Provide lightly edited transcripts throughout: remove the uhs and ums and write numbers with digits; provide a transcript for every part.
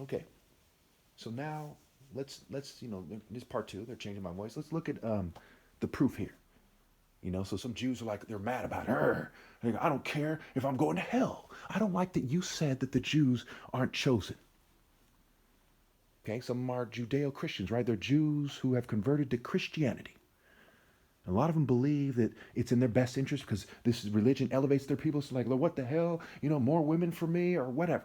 Okay. So now let's this part two. They're changing my voice. Let's look at the proof here. So some Jews are like they're mad about it. I don't care if I'm going to hell. I don't like that you said that the Jews aren't chosen. Okay, some are Judeo Christians, right? They're Jews who have converted to Christianity. A lot of them believe that it's in their best interest because this religion elevates their people. So, like, what the hell? More women for me or whatever.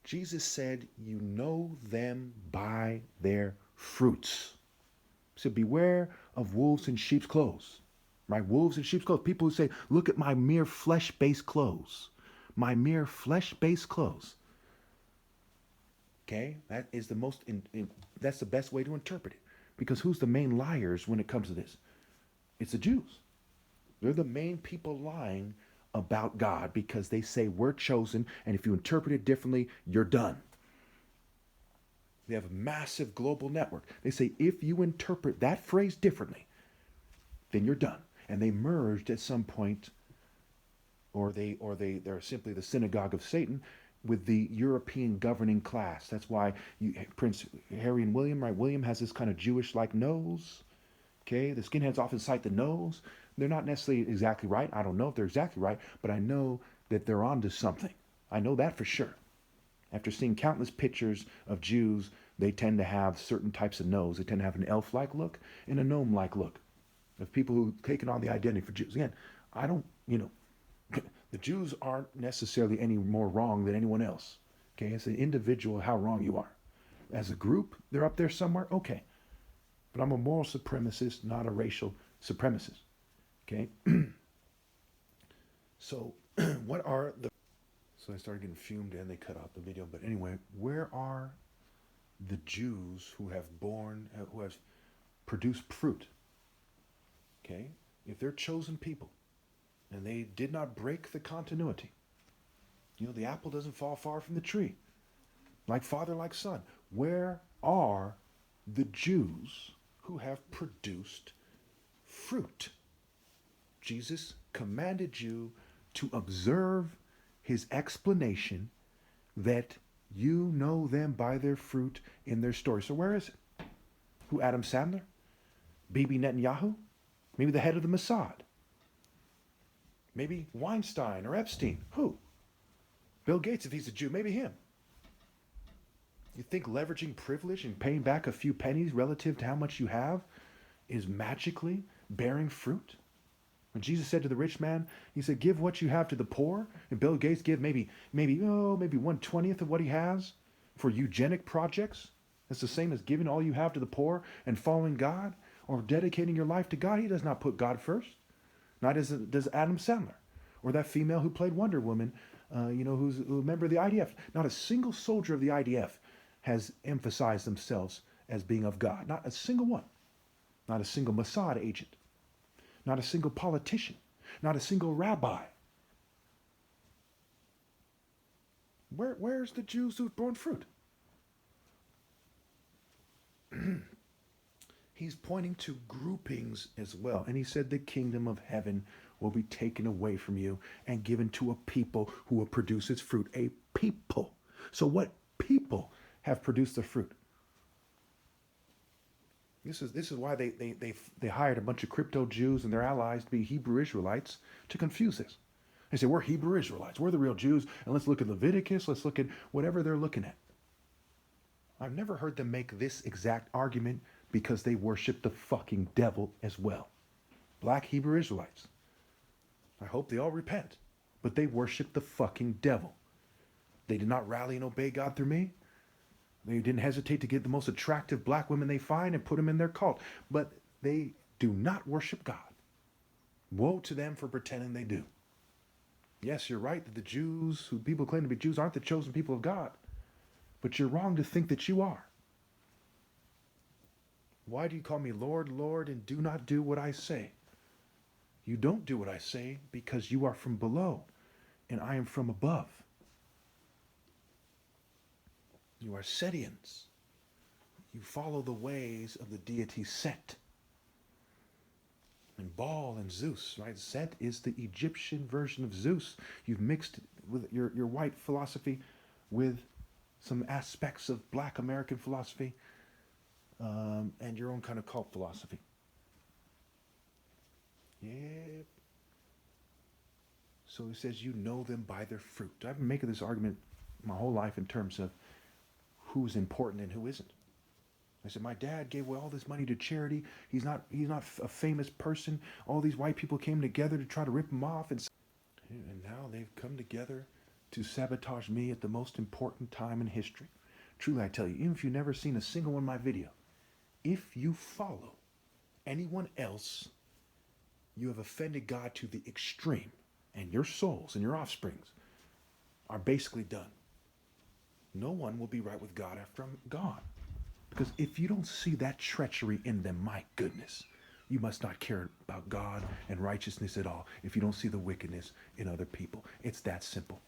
Jesus said, You know them by their fruits. He said, Beware of wolves in sheep's clothes. Right? Wolves in sheep's clothes. People who say, Look at my mere flesh based clothes. My mere flesh based clothes. Okay? That is the that's the best way to interpret it. Because who's the main liars when it comes to this? It's the Jews. They're the main people lying about God because they say we're chosen, and if you interpret it differently, you're done. They have a massive global network. They say if you interpret that phrase differently, then you're done. And they merged at some point, they're simply the synagogue of Satan with the European governing class. That's why Prince Harry and William, right? William has this kind of Jewish-like nose. Okay, the skinheads often cite the nose. They're not necessarily exactly right. I don't know if they're exactly right, but I know that they're onto something. I know that for sure. After seeing countless pictures of Jews, they tend to have certain types of nose. They tend to have an elf-like look and a gnome-like look. Of people who've taken on the identity for Jews. Again, I don't, the Jews aren't necessarily any more wrong than anyone else. Okay, it's an individual how wrong you are. As a group, they're up there somewhere. Okay, but I'm a moral supremacist, not a racial supremacist. Okay, so what are the? So I started getting fumed and they cut out the video. But anyway, where are the Jews who have produced fruit? Okay, if they're chosen people and they did not break the continuity, the apple doesn't fall far from the tree. Like father, like son. Where are the Jews who have produced fruit? Jesus commanded you to observe his explanation that you know them by their fruit in their story. So where is it? Who, Adam Sandler? Bibi Netanyahu? Maybe the head of the Mossad? Maybe Weinstein or Epstein? Who? Bill Gates, if he's a Jew, maybe him. You think leveraging privilege and paying back a few pennies relative to how much you have is magically bearing fruit? When Jesus said to the rich man, he said, "Give what you have to the poor," and Bill Gates give maybe 1/20th of what he has for eugenic projects. That's the same as giving all you have to the poor and following God or dedicating your life to God. He does not put God first. Not as does Adam Sandler or that female who played Wonder Woman, who's a member of the IDF. Not a single soldier of the IDF has emphasized themselves as being of God. Not a single one. Not a single Mossad agent. Not a single politician. Not a single rabbi. Where's the Jews who've borne fruit? He's pointing to groupings as well. And he said, The kingdom of heaven will be taken away from you and given to a people who will produce its fruit. A people. So, what people have produced the fruit? This is why they hired a bunch of crypto Jews and their allies to be Hebrew Israelites to confuse this. They say, We're Hebrew Israelites. We're the real Jews. And let's look at Leviticus. Let's look at whatever they're looking at. I've never heard them make this exact argument because they worship the fucking devil as well. Black Hebrew Israelites. I hope they all repent. But they worship the fucking devil. They did not rally and obey God through me. They didn't hesitate to get the most attractive black women they find and put them in their cult. But they do not worship God. Woe to them for pretending they do. Yes, you're right that the Jews, who people claim to be Jews, aren't the chosen people of God. But you're wrong to think that you are. Why do you call me Lord, Lord, and do not do what I say? You don't do what I say because you are from below, and I am from above. You are Setians. You follow the ways of the deity Set. And Baal and Zeus, right? Set is the Egyptian version of Zeus. You've mixed with your white philosophy with some aspects of black American philosophy and your own kind of cult philosophy. Yep. So he says, you know them by their fruit. I've been making this argument my whole life in terms of who's important and who isn't. I said, my dad gave away all this money to charity. He's not a famous person. All these white people came together to try to rip him off. And now they've come together to sabotage me at the most important time in history. Truly, I tell you, even if you've never seen a single one of my video, if you follow anyone else, you have offended God to the extreme. And your souls and your offsprings are basically done. No one will be right with God after I'm gone. Because if you don't see that treachery in them, my goodness, you must not care about God and righteousness at all if you don't see the wickedness in other people. It's that simple.